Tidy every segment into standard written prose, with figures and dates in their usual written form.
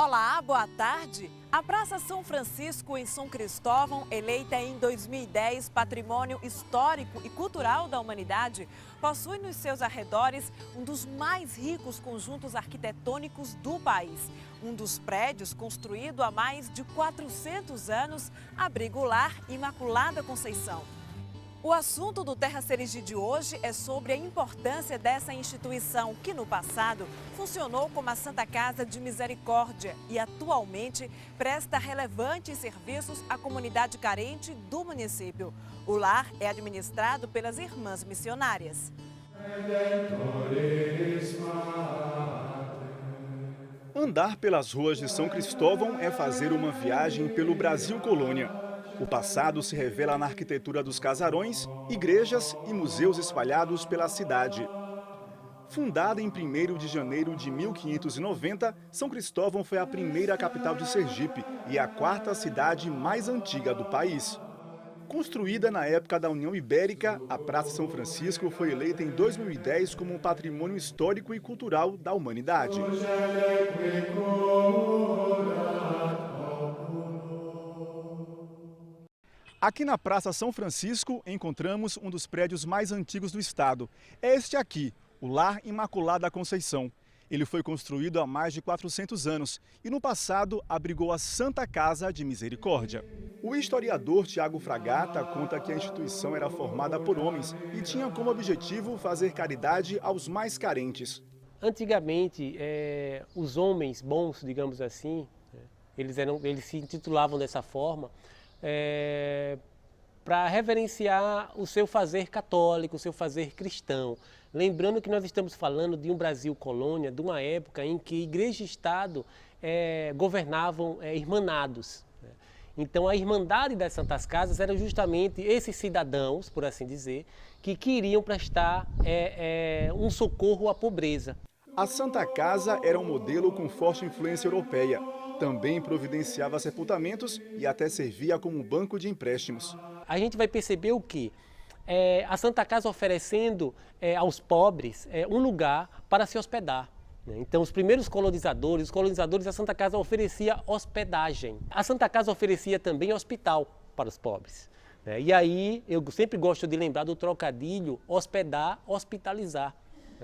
Olá, boa tarde. A Praça São Francisco, em São Cristóvão, eleita em 2010 Patrimônio Histórico e Cultural da Humanidade, possui nos seus arredores um dos mais ricos conjuntos arquitetônicos do país. Um dos prédios, construído há mais de 400 anos, abriga o Lar Imaculada Conceição. O assunto do Terra Serigi de hoje é sobre a importância dessa instituição que, no passado, funcionou como a Santa Casa de Misericórdia e atualmente presta relevantes serviços à comunidade carente do município. O lar é administrado pelas Irmãs Missionárias. Andar pelas ruas de São Cristóvão é fazer uma viagem pelo Brasil Colônia. O passado se revela na arquitetura dos casarões, igrejas e museus espalhados pela cidade. Fundada em 1º de janeiro de 1590, São Cristóvão foi a primeira capital de Sergipe e a 4ª cidade mais antiga do país. Construída na época da União Ibérica, a Praça São Francisco foi eleita em 2010 como um patrimônio histórico e cultural da humanidade. Aqui na Praça São Francisco encontramos um dos prédios mais antigos do estado. É este aqui, o Lar Imaculada Conceição. Ele foi construído há mais de 400 anos e no passado abrigou a Santa Casa de Misericórdia. O historiador Tiago Fragata conta que a instituição era formada por homens e tinha como objetivo fazer caridade aos mais carentes. Antigamente, os homens bons, digamos assim, eles se intitulavam dessa forma, para reverenciar o seu fazer católico, o seu fazer cristão. Lembrando que nós estamos falando de um Brasil colônia, de uma época em que igreja e Estado governavam irmanados. Então a Irmandade das Santas Casas eram justamente esses cidadãos, por assim dizer, que queriam prestar um socorro à pobreza. A Santa Casa era um modelo com forte influência europeia. Também providenciava sepultamentos e até servia como banco de empréstimos. A gente vai perceber o quê? A Santa Casa oferecendo aos pobres um lugar para se hospedar. Então, os primeiros colonizadores, a Santa Casa oferecia hospedagem. A Santa Casa oferecia também hospital para os pobres. E aí, eu sempre gosto de lembrar do trocadilho hospedar, hospitalizar.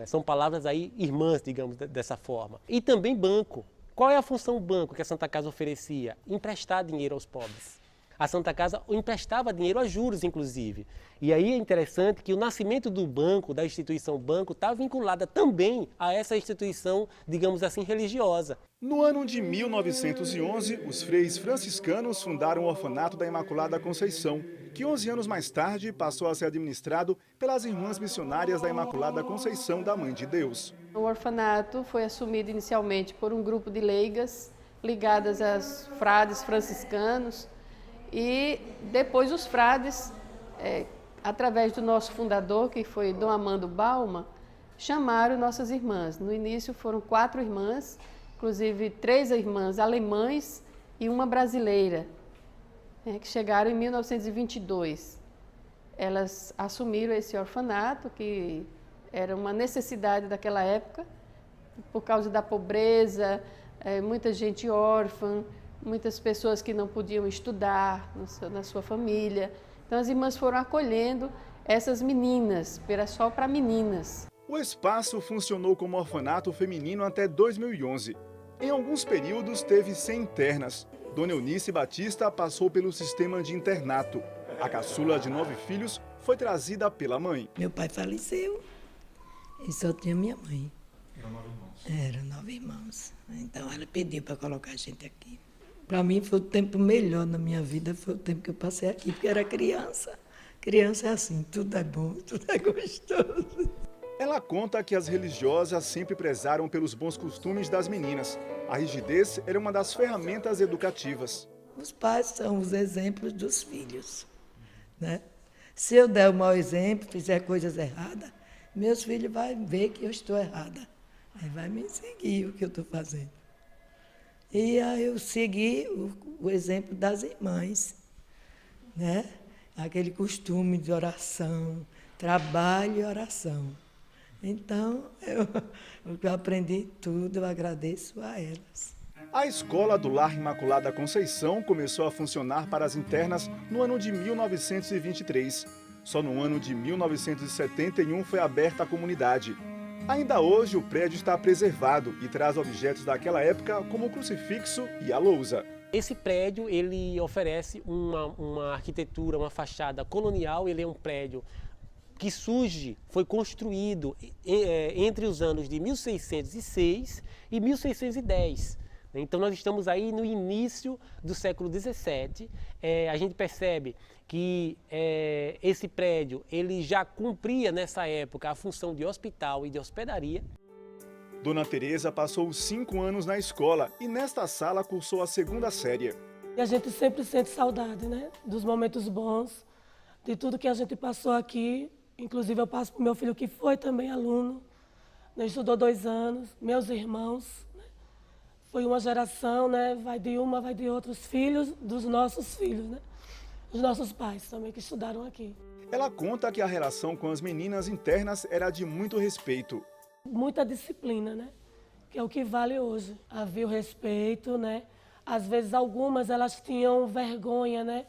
São palavras aí irmãs, digamos, dessa forma. E também banco. Qual é a função do banco que a Santa Casa oferecia? Emprestar dinheiro aos pobres. A Santa Casa emprestava dinheiro a juros, inclusive. E aí é interessante que o nascimento do banco, da instituição banco, está vinculada também a essa instituição, digamos assim, religiosa. No ano de 1911, os freis franciscanos fundaram o Orfanato da Imaculada Conceição, que 11 anos mais tarde passou a ser administrado pelas Irmãs Missionárias da Imaculada Conceição da Mãe de Deus. O orfanato foi assumido inicialmente por um grupo de leigas ligadas aos frades franciscanos e depois os frades, através do nosso fundador, que foi Dom Amando Balma, chamaram nossas irmãs. No início foram 4 irmãs, inclusive 3 irmãs alemães e uma brasileira, que chegaram em 1922. Elas assumiram esse orfanato, que era uma necessidade daquela época, por causa da pobreza, muita gente órfã, muitas pessoas que não podiam estudar na sua família. Então as irmãs foram acolhendo essas meninas, era só para meninas. O espaço funcionou como orfanato feminino até 2011. Em alguns períodos teve 100 internas. Dona Eunice Batista passou pelo sistema de internato. A caçula de 9 filhos foi trazida pela mãe. Meu pai faleceu e só tinha minha mãe. Eram 9 irmãos. Então ela pediu para colocar a gente aqui. Para mim foi o tempo melhor na minha vida, foi o tempo que eu passei aqui, porque era criança. Criança é assim, tudo é bom, tudo é gostoso. Ela conta que as religiosas sempre prezaram pelos bons costumes das meninas. A rigidez era uma das ferramentas educativas. Os pais são os exemplos dos filhos, né? Se eu der um mau exemplo, fizer coisas erradas, meus filhos vão ver que eu estou errada. Aí vai me seguir o que eu estou fazendo. E aí eu segui o exemplo das irmãs, né? Aquele costume de oração, trabalho e oração. Então, eu aprendi tudo, eu agradeço a elas. A escola do Lar Imaculada Conceição começou a funcionar para as internas no ano de 1923. Só no ano de 1971 foi aberta à comunidade. Ainda hoje o prédio está preservado e traz objetos daquela época como o crucifixo e a lousa. Esse prédio ele oferece uma arquitetura, uma fachada colonial. Ele é um prédio que foi construído entre os anos de 1606 e 1610. Então nós estamos aí no início do século XVII. A gente percebe que esse prédio ele já cumpria nessa época a função de hospital e de hospedaria. Dona Tereza passou 5 anos na escola e nesta sala cursou a 2ª série. E a gente sempre sente saudade, né? Dos momentos bons, de tudo que a gente passou aqui. Inclusive eu passo para o meu filho que foi também aluno, né? Estudou 2 anos, meus irmãos. Foi uma geração, né? Vai de uma, vai de outra, os filhos dos nossos filhos, né? Os nossos pais também que estudaram aqui. Ela conta que a relação com as meninas internas era de muito respeito. Muita disciplina, né? Que é o que vale hoje. Havia o respeito, né? Às vezes algumas elas tinham vergonha, né?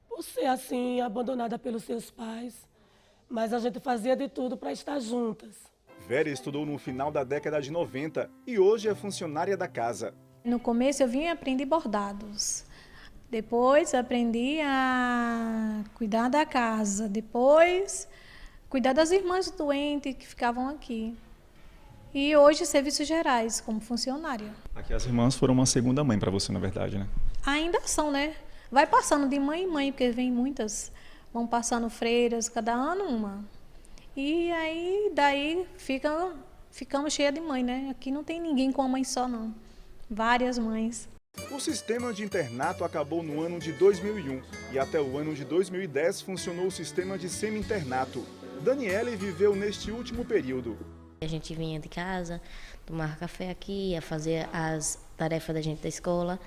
Por ser assim, abandonada pelos seus pais. Mas a gente fazia de tudo para estar juntas. Vera estudou no final da década de 90 e hoje é funcionária da casa. No começo eu vim e aprendi bordados. Depois aprendi a cuidar da casa. Depois cuidar das irmãs doentes que ficavam aqui. E hoje serviços gerais como funcionária. Aqui as irmãs foram uma segunda mãe para você, na verdade, né? Ainda são, né? Vai passando de mãe em mãe, porque vem muitas. Vão passando freiras, cada ano uma. E aí, daí, ficamos cheias de mãe, né? Aqui não tem ninguém com uma mãe só, não. Várias mães. O sistema de internato acabou no ano de 2001 e até o ano de 2010 funcionou o sistema de semi-internato. Daniele viveu neste último período. A gente vinha de casa, tomar café aqui, ia fazer as tarefas da gente da escola,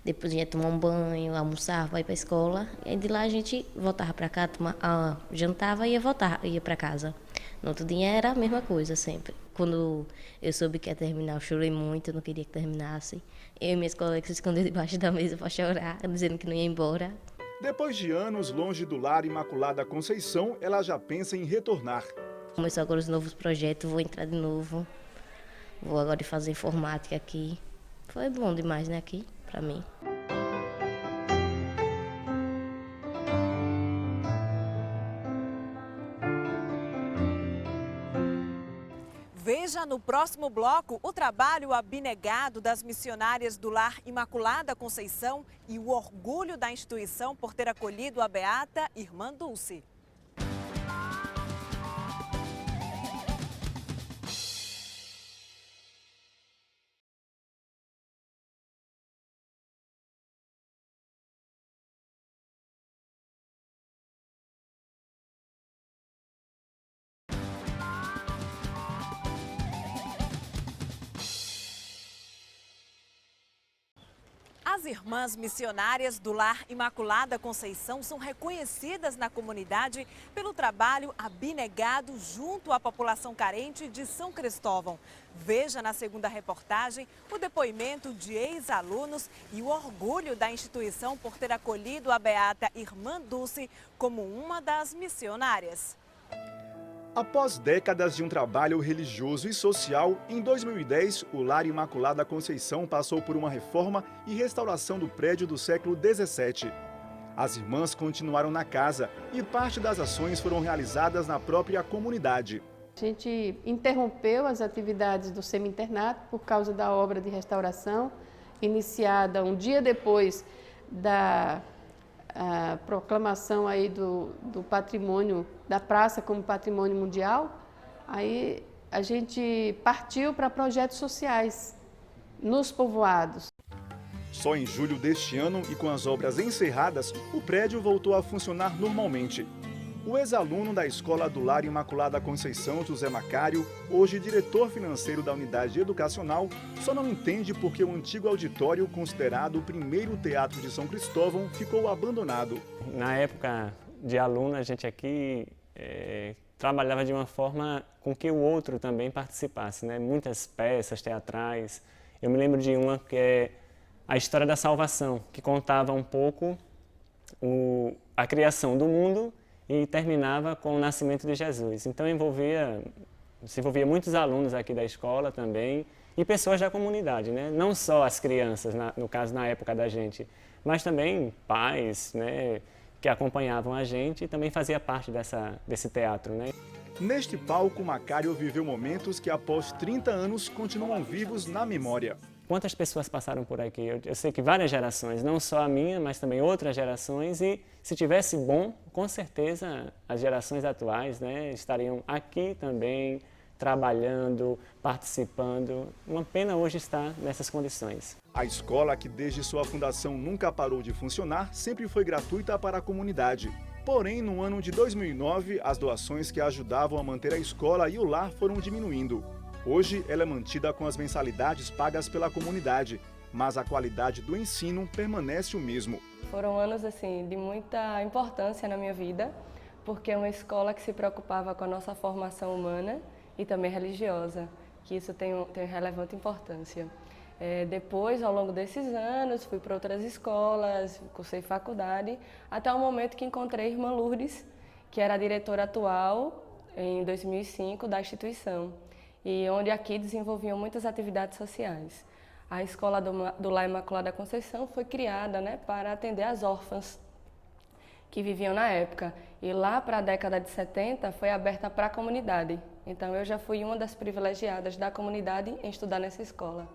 depois ia tomar um banho, almoçar, ir para a escola, e de lá a gente voltava para cá, jantava e ia para casa. No outro dia era a mesma coisa sempre. Quando eu soube que ia terminar, eu chorei muito, eu não queria que terminasse. Eu e minhas colegas se esconderam debaixo da mesa para chorar, dizendo que não ia embora. Depois de anos longe do Lar Imaculada Conceição, ela já pensa em retornar. Começou agora os novos projetos, vou entrar de novo. Vou agora fazer informática aqui. Foi bom demais, né, aqui, para mim. Veja no próximo bloco o trabalho abnegado das missionárias do Lar Imaculada Conceição e o orgulho da instituição por ter acolhido a beata Irmã Dulce. As irmãs missionárias do Lar Imaculada Conceição são reconhecidas na comunidade pelo trabalho abnegado junto à população carente de São Cristóvão. Veja na segunda reportagem o depoimento de ex-alunos e o orgulho da instituição por ter acolhido a beata Irmã Dulce como uma das missionárias. Após décadas de um trabalho religioso e social, em 2010, o Lar Imaculada Conceição passou por uma reforma e restauração do prédio do século XVII. As irmãs continuaram na casa e parte das ações foram realizadas na própria comunidade. A gente interrompeu as atividades do semi-internato por causa da obra de restauração, iniciada um dia depois da proclamação aí do patrimônio da praça como patrimônio mundial. Aí a gente partiu para projetos sociais nos povoados. Só em julho deste ano e com as obras encerradas, o prédio voltou a funcionar normalmente. O ex-aluno da Escola do Lar Imaculada Conceição, José Macário, hoje diretor financeiro da unidade educacional, só não entende por que o antigo auditório, considerado o primeiro teatro de São Cristóvão, ficou abandonado. Na época de aluno, a gente aqui trabalhava de uma forma com que o outro também participasse, né? Muitas peças teatrais. Eu me lembro de uma que é a história da salvação, que contava um pouco a criação do mundo e terminava com o nascimento de Jesus. Então se envolvia muitos alunos aqui da escola também e pessoas da comunidade, né? Não só as crianças, no caso na época da gente, mas também pais, né, que acompanhavam a gente e também fazia parte desse teatro, né? Neste palco, Macário viveu momentos que após 30 anos continuam vivos na memória. Quantas pessoas passaram por aqui? Eu sei que várias gerações, não só a minha, mas também outras gerações, e se tivesse bom, com certeza as gerações atuais, né, estariam aqui também, trabalhando, participando. Uma pena hoje estar nessas condições. A escola, que desde sua fundação nunca parou de funcionar, sempre foi gratuita para a comunidade. Porém, no ano de 2009, as doações que ajudavam a manter a escola e o lar foram diminuindo. Hoje, ela é mantida com as mensalidades pagas pela comunidade, mas a qualidade do ensino permanece o mesmo. Foram anos assim, de muita importância na minha vida, porque é uma escola que se preocupava com a nossa formação humana e também religiosa, que isso tem relevante importância. Depois, ao longo desses anos, fui para outras escolas, cursei faculdade, até o momento que encontrei a irmã Lourdes, que era a diretora atual, em 2005, da instituição, e onde aqui desenvolviam muitas atividades sociais. A escola do Lar Imaculada Conceição foi criada, né, para atender as órfãs que viviam na época. E lá para a década de 70 foi aberta para a comunidade. Então eu já fui uma das privilegiadas da comunidade em estudar nessa escola.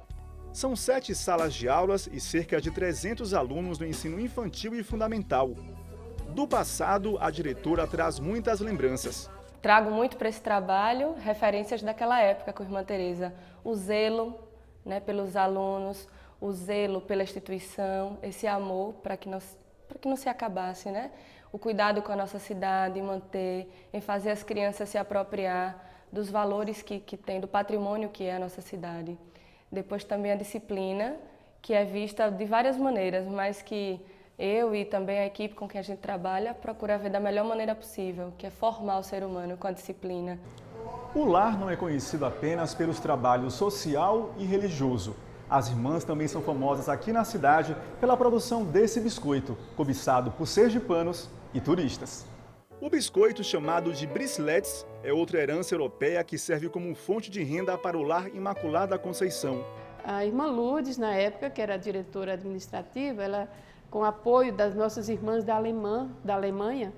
São 7 salas de aulas e cerca de 300 alunos no ensino infantil e fundamental. Do passado, a diretora traz muitas lembranças. Trago muito para esse trabalho referências daquela época com a irmã Teresa. O zelo, né, pelos alunos, o zelo pela instituição, esse amor para que não se acabasse, né? O cuidado com a nossa cidade, manter, em fazer as crianças se apropriar dos valores que tem, do patrimônio que é a nossa cidade. Depois também a disciplina, que é vista de várias maneiras, mas que eu e também a equipe com quem a gente trabalha procura ver da melhor maneira possível, que é formar o ser humano com a disciplina. O lar não é conhecido apenas pelos trabalhos social e religioso. As irmãs também são famosas aqui na cidade pela produção desse biscoito, cobiçado por sergipanos e turistas. O biscoito, chamado de bricelettes, é outra herança europeia que serve como fonte de renda para o Lar Imaculada Conceição. A irmã Lourdes, na época, que era a diretora administrativa, ela, com o apoio das nossas irmãs da Alemanha,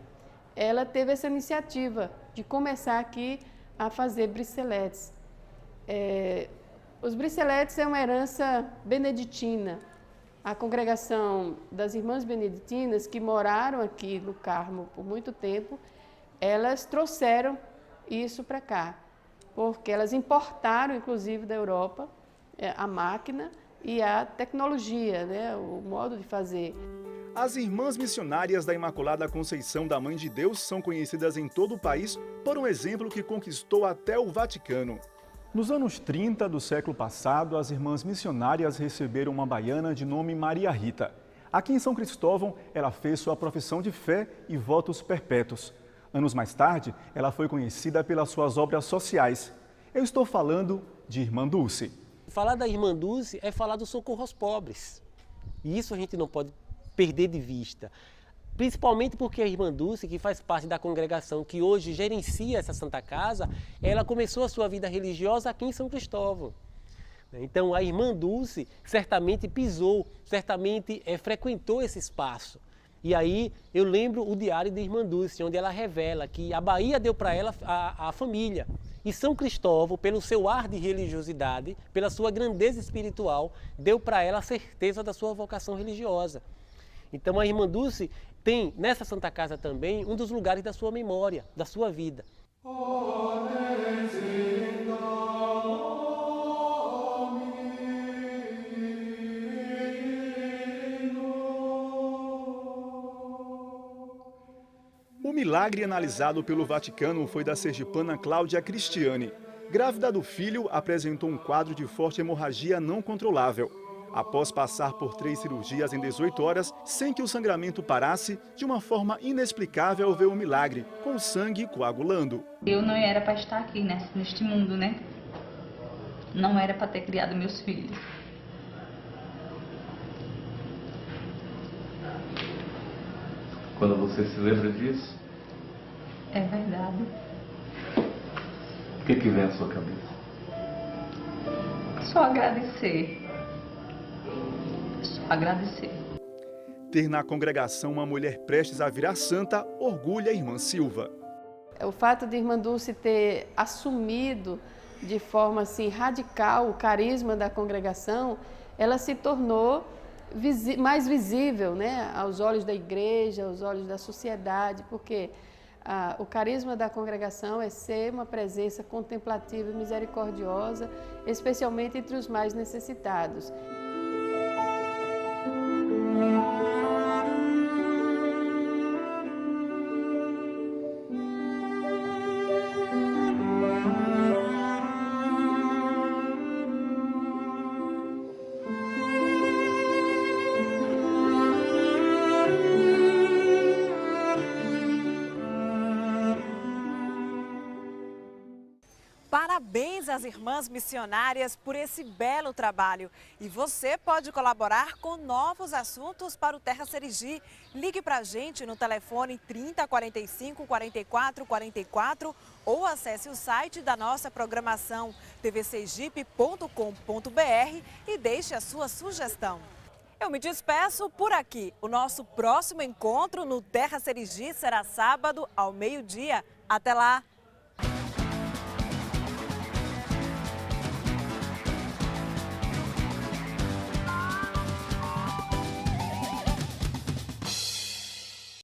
ela teve essa iniciativa de começar aqui a fazer bricelettes. Os bricelettes é uma herança beneditina. A congregação das irmãs beneditinas que moraram aqui no Carmo por muito tempo, elas trouxeram isso para cá, porque elas importaram, inclusive, da Europa, a máquina e a tecnologia, né, o modo de fazer. As irmãs missionárias da Imaculada Conceição da Mãe de Deus são conhecidas em todo o país por um exemplo que conquistou até o Vaticano. Nos anos 30 do século passado, as irmãs missionárias receberam uma baiana de nome Maria Rita. Aqui em São Cristóvão, ela fez sua profissão de fé e votos perpétuos. Anos mais tarde, ela foi conhecida pelas suas obras sociais. Eu estou falando de Irmã Dulce. Falar da Irmã Dulce é falar do socorro aos pobres. E isso a gente não pode perder de vista. Principalmente porque a Irmã Dulce, que faz parte da congregação que hoje gerencia essa Santa Casa, ela começou a sua vida religiosa aqui em São Cristóvão. Então a Irmã Dulce certamente pisou, certamente frequentou esse espaço. E aí eu lembro o diário da Irmã Dulce, onde ela revela que a Bahia deu para ela a família. E São Cristóvão, pelo seu ar de religiosidade, pela sua grandeza espiritual, deu para ela a certeza da sua vocação religiosa. Então a Irmã Dulce tem nessa Santa Casa também um dos lugares da sua memória, da sua vida. O milagre analisado pelo Vaticano foi da sergipana Cláudia Cristiane. Grávida do filho, apresentou um quadro de forte hemorragia não controlável. Após passar por 3 cirurgias em 18 horas, sem que o sangramento parasse, de uma forma inexplicável veio o milagre, com o sangue coagulando. Eu não era para estar aqui neste mundo, né? Não era para ter criado meus filhos. quando você se lembra disso? É verdade. O que vem à sua cabeça? Só agradecer. Só agradecer. Ter na congregação uma mulher prestes a virar santa orgulha a irmã Silva. O fato de Irmã Dulce ter assumido de forma assim radical o carisma da congregação, ela se tornou mais visível, né, aos olhos da igreja, aos olhos da sociedade, porque o carisma da congregação é ser uma presença contemplativa e misericordiosa, especialmente entre os mais necessitados. Parabéns às irmãs missionárias por esse belo trabalho. E você pode colaborar com novos assuntos para o Terra Serigi. Ligue para a gente no telefone 3045 44 44 ou acesse o site da nossa programação tvsergipe.com.br e deixe a sua sugestão. Eu me despeço por aqui. O nosso próximo encontro no Terra Serigi será sábado ao meio-dia. Até lá!